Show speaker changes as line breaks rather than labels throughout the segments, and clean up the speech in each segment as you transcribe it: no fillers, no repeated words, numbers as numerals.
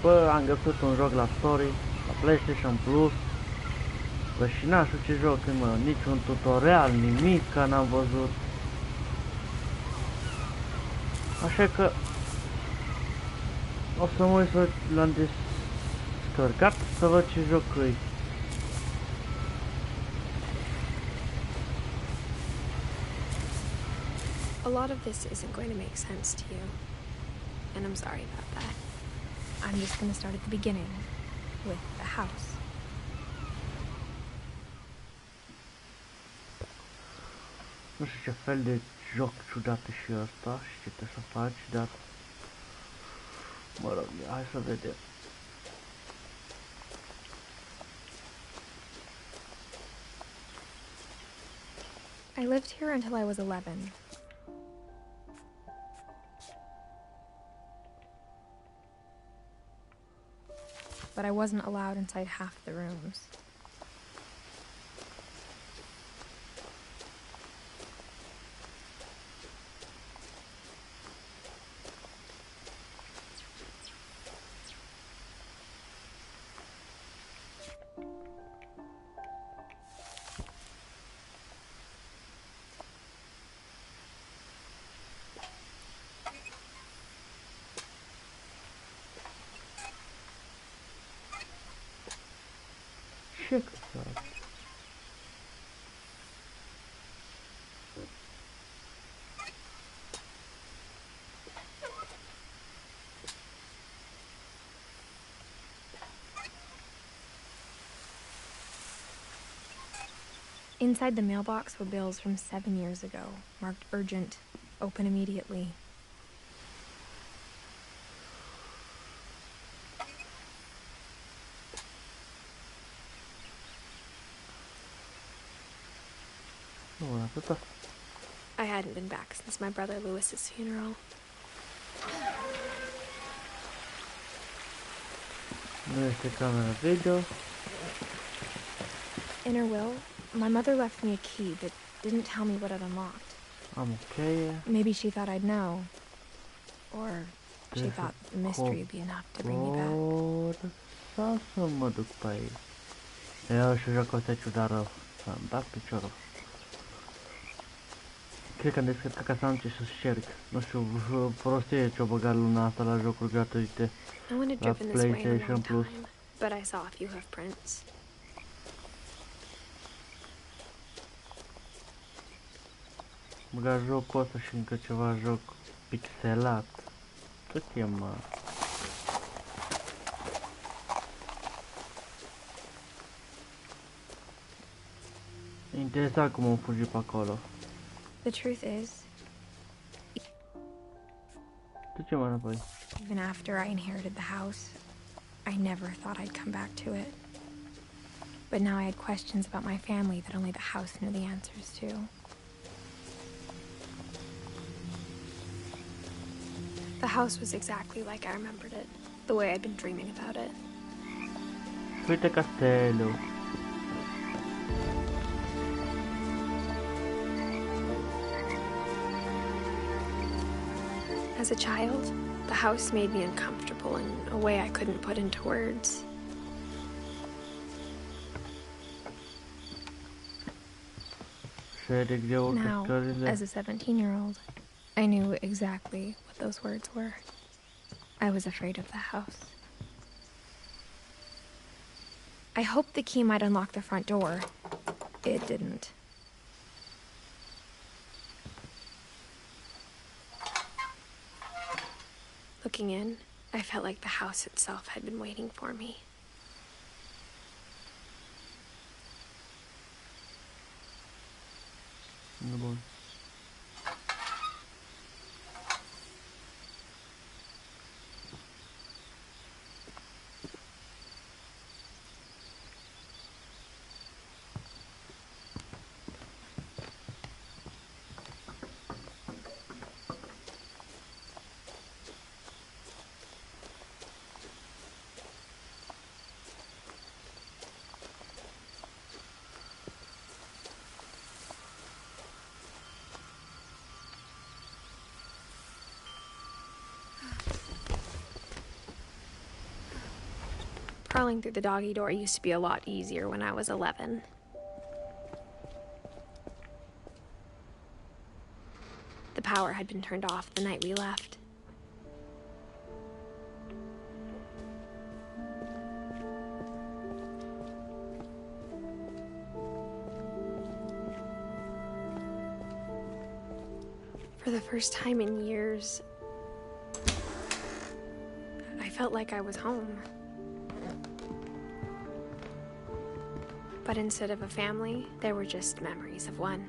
Bă, am găsit un joc la Story, la PlayStation Plus. Bă, și n-aș știu ce joc, mă, niciun tutorial, nimic, că n-am văzut. Așa că o să mă uit să l-am descărcat să văd ce joc e.
A lot of this isn't going to make sense to you, and I'm sorry about that. I'm just going to start at the beginning, with the house.
Nu știu ce fel de joc ciudat e și ăsta și ce trebuie să faci, dar mă rog, hai să vedem.
I lived here until I was 11. But I wasn't allowed inside half the rooms.
Ce căcat?
Inside the mailbox were bills from 7 years ago, marked urgent, open immediately. I hadn't been back since my brother Lewis's funeral.
Nu este camera video.
In her will, my mother left me a key but didn't tell me what it unlocked.
Am okay.
Maybe she thought I'd know. Or she thought the mystery would be enough to bring me back.
Sau să mă duc pe aici. Eu și jocul ăsta ciudat rău. S-am dat piciorul. Cred că am descărcat ca să am ce să șerg. Nu știu, prostie ce-o băgat luna asta la jocuri gratuite. La PlayStation Plus.
But I saw a few hoof prints.
Băga jocul ăsta și încă ceva joc pixelat. Cât e, mă? Interesant cum am fugit pe acolo.
The truth is,
Ce mai înapoi?
even after I inherited the house, I never thought I'd come back to it. But now I had questions about my family that only the house knew the answers to. The house was exactly like I remembered it, the way I'd been dreaming about it.
Uite castelul.
As a child, the house made me uncomfortable in a way I couldn't put into words. Now, as a 17-year-old, I knew exactly what those words were. I was afraid of the house. I hoped the key might unlock the front door. It didn't. Looking in, I felt like the house itself had been waiting for me.
Bun.
Crawling through the doggy door used to be a lot easier when I was 11. The power had been turned off the night we left. For the first time in years, I felt like I was home. But instead of a family, there were just memories of one.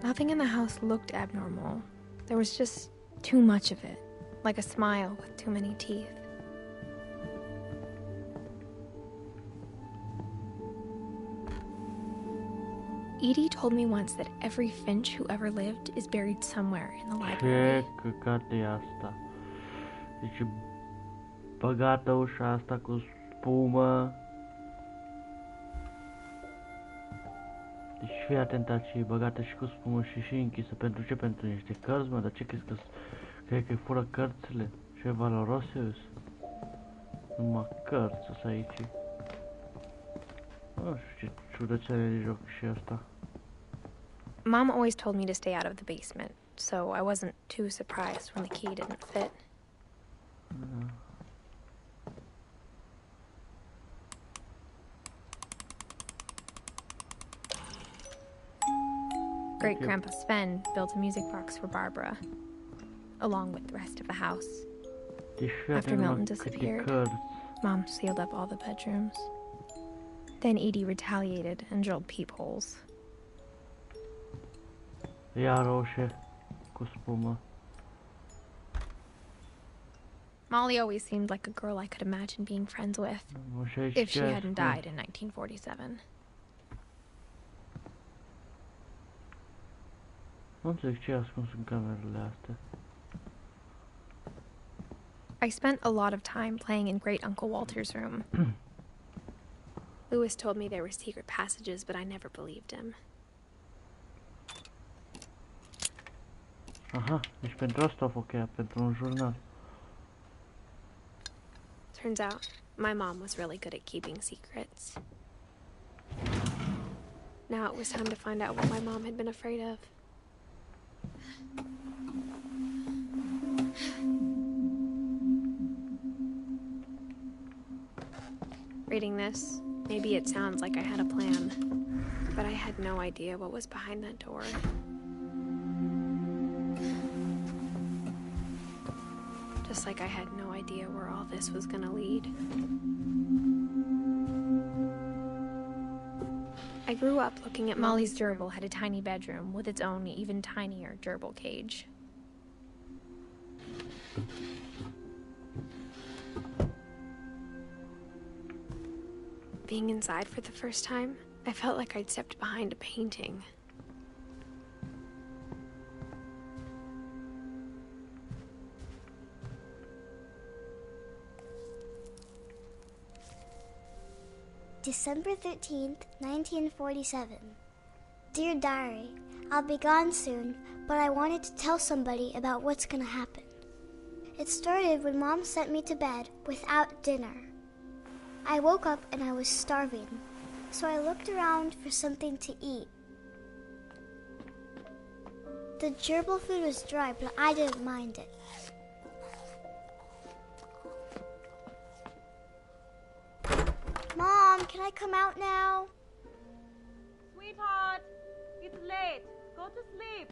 Nothing in the house looked abnormal. There was just too much of it, like a smile with too many teeth. Edie told me once that every Finch who ever lived is buried somewhere in the library.
Ce căcat e asta? Deci băgată ușa asta cu spumă. Deci fii atent aici, e băgată și cu spumă și închisă. Pentru ce? Pentru niște cărți, mă? Dar ce crezi că crezi că fură cărțile? Ce valoroase sunt? Numai cărți sunt aici. Nu știu ce ciudățele de joc și asta.
Mom always told me to stay out of the basement, so I wasn't too surprised when the key didn't fit. Great-Grandpa Sven built a music box for Barbara, along with the rest of the house. After Milton disappeared, Mom sealed up all the bedrooms. Then Edie retaliated and drilled peepholes.
Iar roșie cu spumă.
Molly always seemed like a girl I could imagine being friends with, if she hadn't died in 1947.
Nu înțeleg ce ascuns în camerele astea.
I spent a lot of time playing in Great Uncle Walter's room. Louis told me there were secret passages, but I never believed him.
Aha, deci pentru asta a fost cheia, pentru un jurnal.
Turns out, my mom was really good at keeping secrets. Now it was time to find out what my mom had been afraid of. Reading this, maybe it sounds like I had a plan, but I had no idea what was behind that door. Just like I had no idea where all this was gonna lead. I grew up looking at Molly's gerbil had a tiny bedroom with its own even tinier gerbil cage. Being inside for the first time, I felt like I'd stepped behind a painting.
December 13th, 1947. Dear Diary, I'll be gone soon, but I wanted to tell somebody about what's gonna happen. It started when Mom sent me to bed without dinner. I woke up and I was starving, so I looked around for something to eat. The gerbil food was dry, but I didn't mind it. Mom, can I come out now?
Sweetheart, it's late. Go to sleep.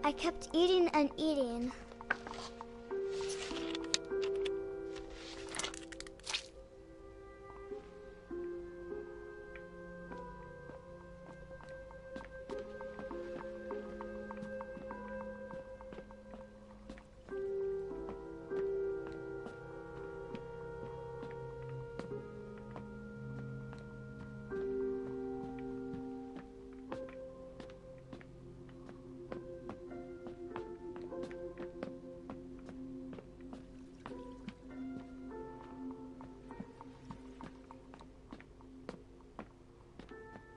I kept eating and eating.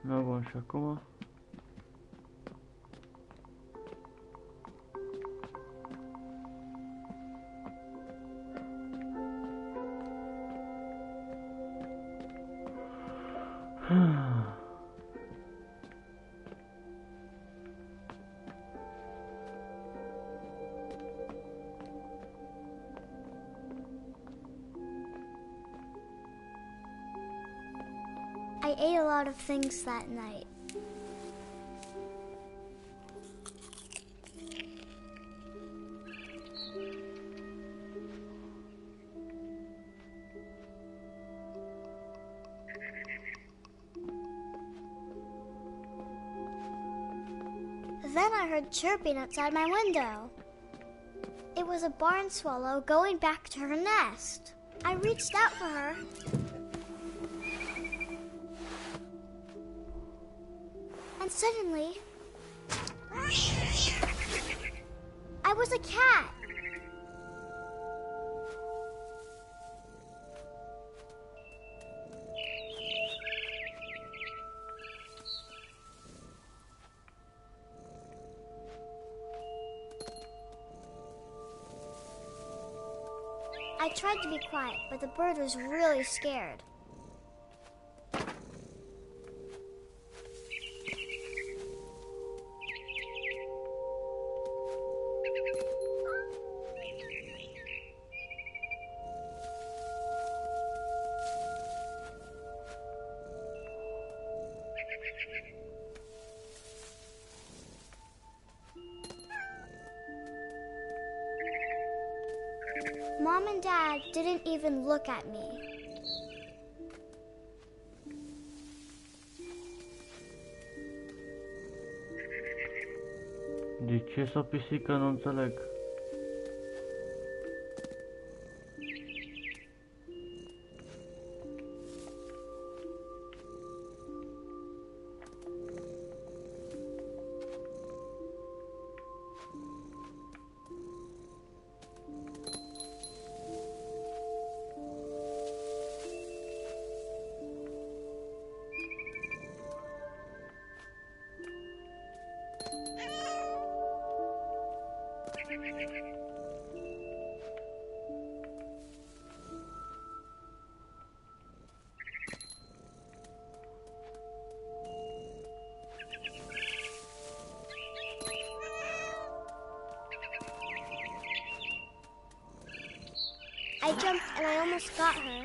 No, bun, și acum?
I ate a lot of things that night. Then I heard chirping outside my window. It was a barn swallow going back to her nest. I reached out for her. And suddenly, I was a cat. I tried to be quiet, but the bird was really scared. Mom and Dad didn't even look at me.
De ce s-o pisică? Nu înțeleg.
I jumped and I almost got her.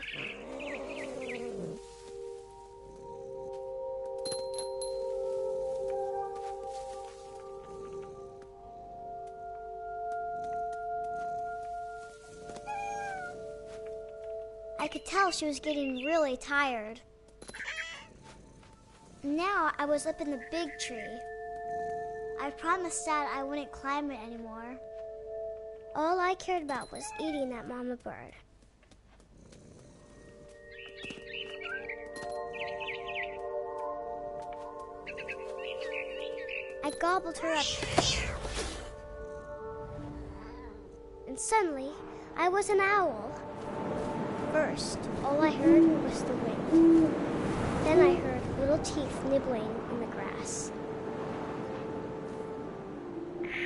I could tell she was getting really tired. Now I was up in the big tree. I promised Dad I wouldn't climb it anymore. All I cared about was eating that mama bird. I gobbled her up. And suddenly, I was an owl. First, all I heard was the wind. Then I heard little teeth nibbling in the grass.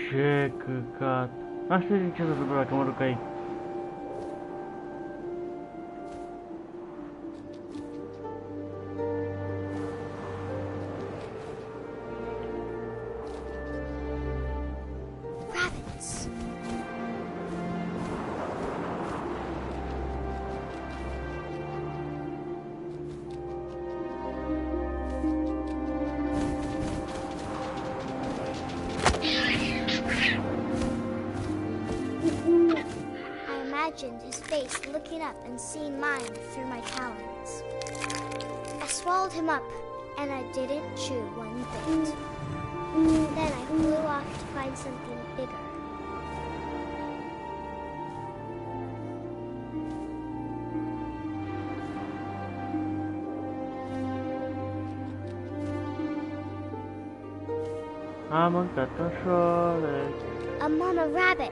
Ce căcat. Asta e ce se întâmplă dacă mă duc aici.
Rabbits. His face looking up and seeing mine through my talons. I swallowed him up, and I didn't chew one bit. Then I flew off to find something bigger.
Am mâncat un șoarec.
A mama rabbit.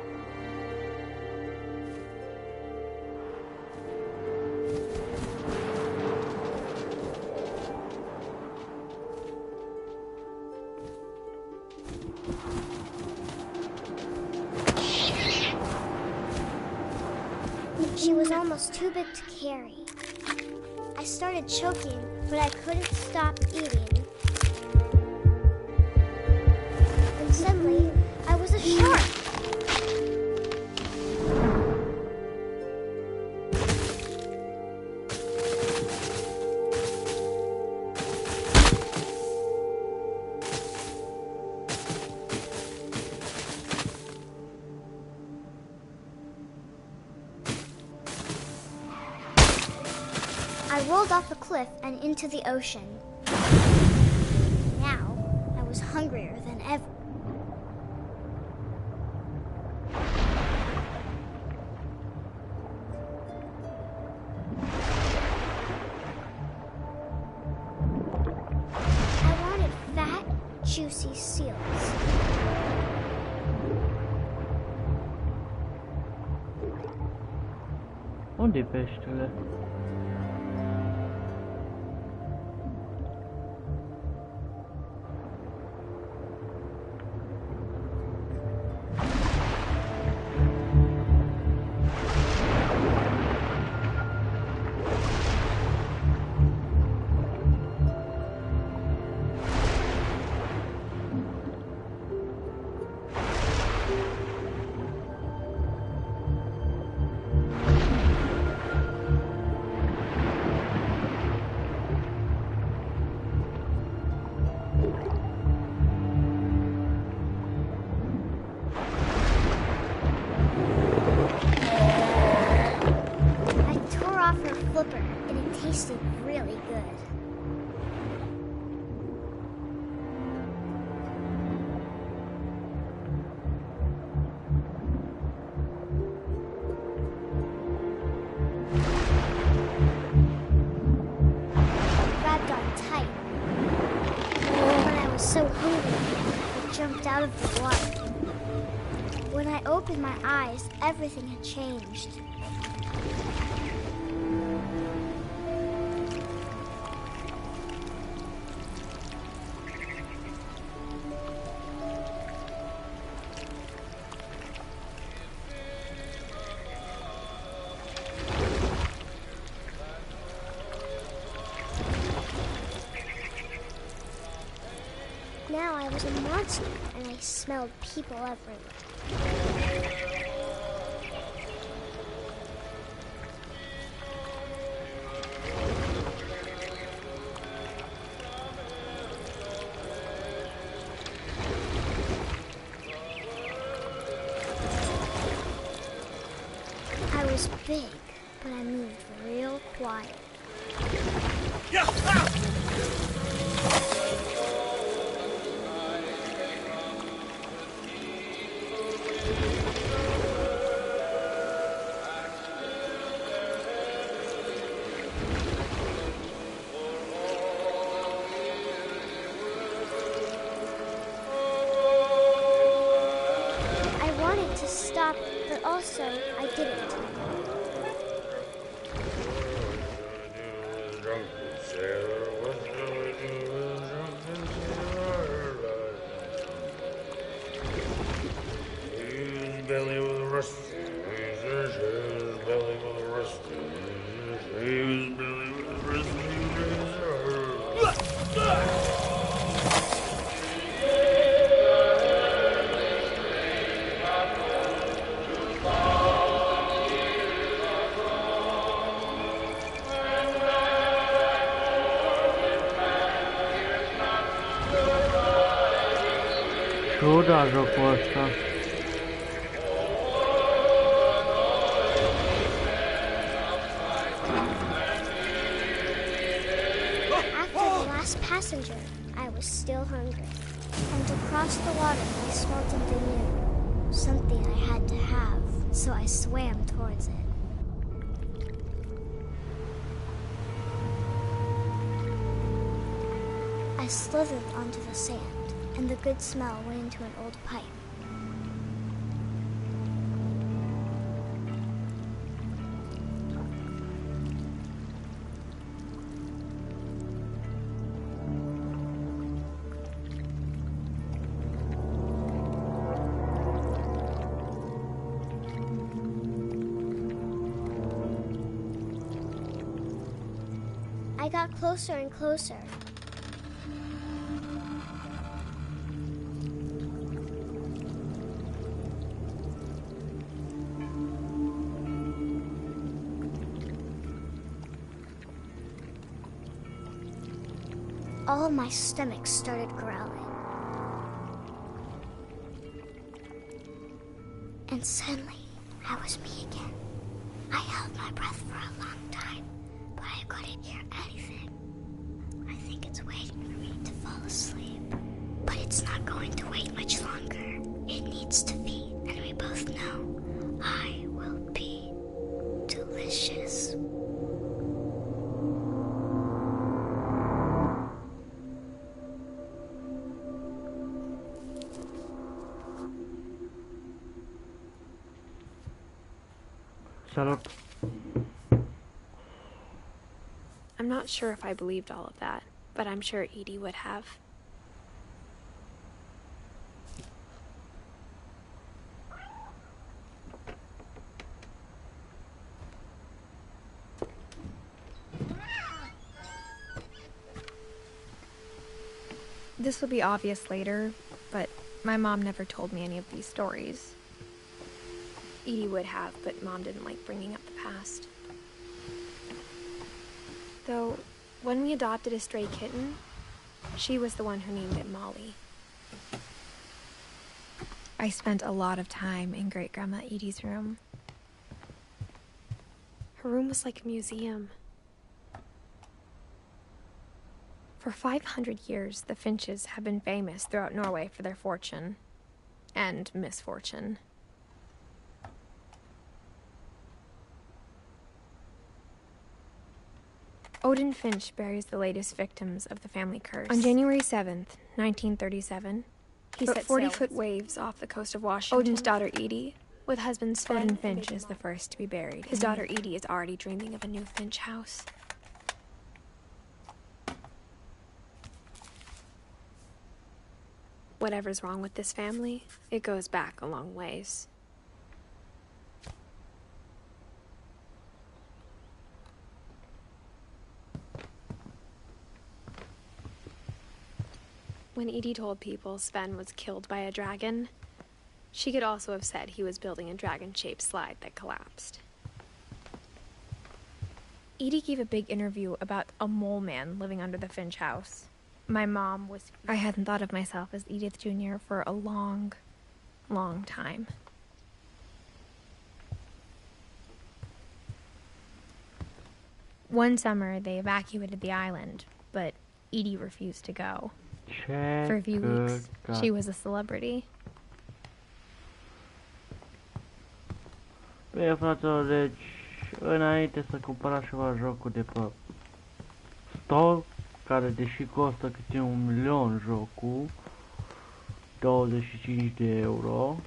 She was almost too big to carry. I started choking, but I couldn't stop eating. And suddenly, I was a shark. I rolled off the cliff and into the ocean. Now, I was hungrier than ever. I wanted fat, juicy seals.
Unde-i peștele?
And it tasted really good. Grabbed on tight. But I was so hungry, I jumped out of the water. When I opened my eyes, everything had changed. Now I was a monster, and I smelled people everywhere. I was big, but I moved real quiet. Stop, but also I didn't.
Belly with a rusty, belly with a rusty, belly with a rusty.
Ciuda jocul ăsta.
After the last passenger, I was still hungry. And across the water, I smelled something new. Something I had to have, so I swam towards it. I slithered onto the sand, and the good smell went into an old pipe. I got closer and closer. All my stomach started growling. And suddenly, I was me again. I held my breath for a long time, but I couldn't hear anything. I think it's waiting for me to fall asleep. But it's not going to wait much longer. It needs to feed, and we both know I will be delicious.
Salut.
I'm not sure if I believed all of that, but I'm sure Edie would have. This will be obvious later, but my mom never told me any of these stories. Edie would have, but Mom didn't like bringing up the past. Though, when we adopted a stray kitten, she was the one who named it Molly. I spent a lot of time in Great-Grandma Edie's room. Her room was like a museum. For 500 years, the Finches have been famous throughout Norway for their fortune and misfortune. Odin Finch buries the latest victims of the family curse. On January 7th, 1937, he set 40-foot waves off the coast of Washington. Odin's daughter Edie, with husband Sven. Odin Finch is the first to be buried. His daughter Edie is already dreaming of a new Finch house. Whatever's wrong with this family, it goes back a long ways. When Edie told people Sven was killed by a dragon, she could also have said he was building a dragon-shaped slide that collapsed. Edie gave a big interview about a mole man living under the Finch house. My mom was... I hadn't thought of myself as Edith Jr. for a long, long time. One summer, they evacuated the island, but Edie refused to go. For a few weeks, she was a celebrity.
Bine, fraților, deci, înainte să cumpărați ceva jocuri de pe store, care deși costă câte 1.000.000 jocul, 25 de euro,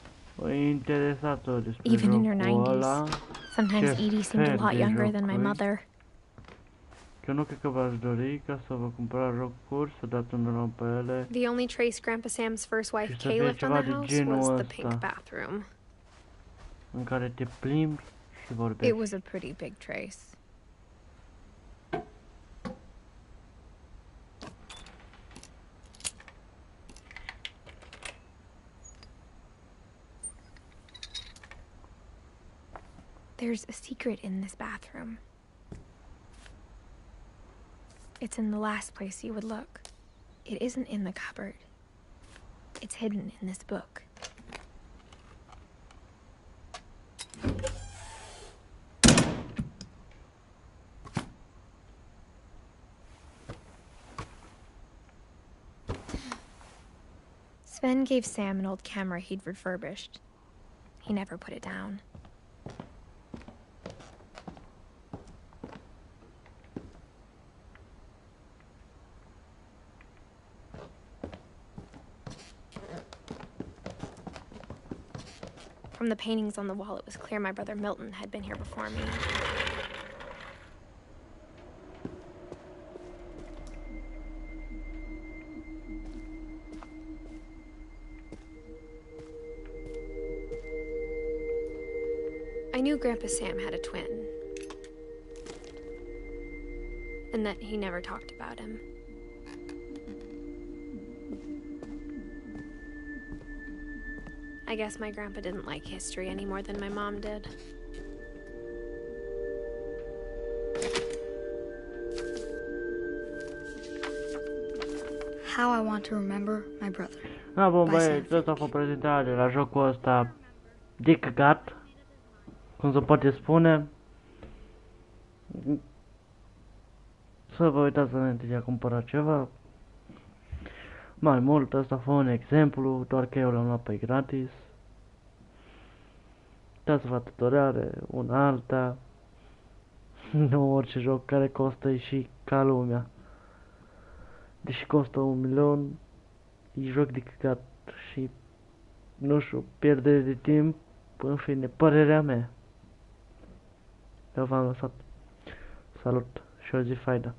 e interesat-o despre
Even in her
jocul
90s,
ăla,
sometimes Edie seemed a lot younger than my mother.
Că nu cred că v-aș dori ca să vă cumpărați jocuri, să dați un rol pe ele.
The only trace Grandpa Sam's first wife Kay left on the house was the pink bathroom.
În care te plimbi și vorbești.
It was a pretty big trace. There's a secret in this bathroom. It's in the last place you would look. It isn't in the cupboard. It's hidden in this book. Sven gave Sam an old camera he'd refurbished. He never put it down. From the paintings on the wall, it was clear my brother Milton had been here before me. I knew Grandpa Sam had a twin. and that he never talked about him. I guess my grandpa didn't like history any more than my mom did.
How I want to remember my brother.
Da, bun băieți, asta a fost prezentarea la jocul ăsta de căcat, cum se poate spune. Să vă uitați înainte de a cumpăra ceva. Mai mult, ăsta a fost un exemplu, doar că eu l-am luat pe gratis. Uitați-vă tutoriale, una alta. Nu orice joc care costă și ca lumea. Deși costă 1.000.000, e joc de căcat și, nu știu, pierdere de timp, în fine, părerea mea. Eu v-am lăsat. Salut și o zi faină.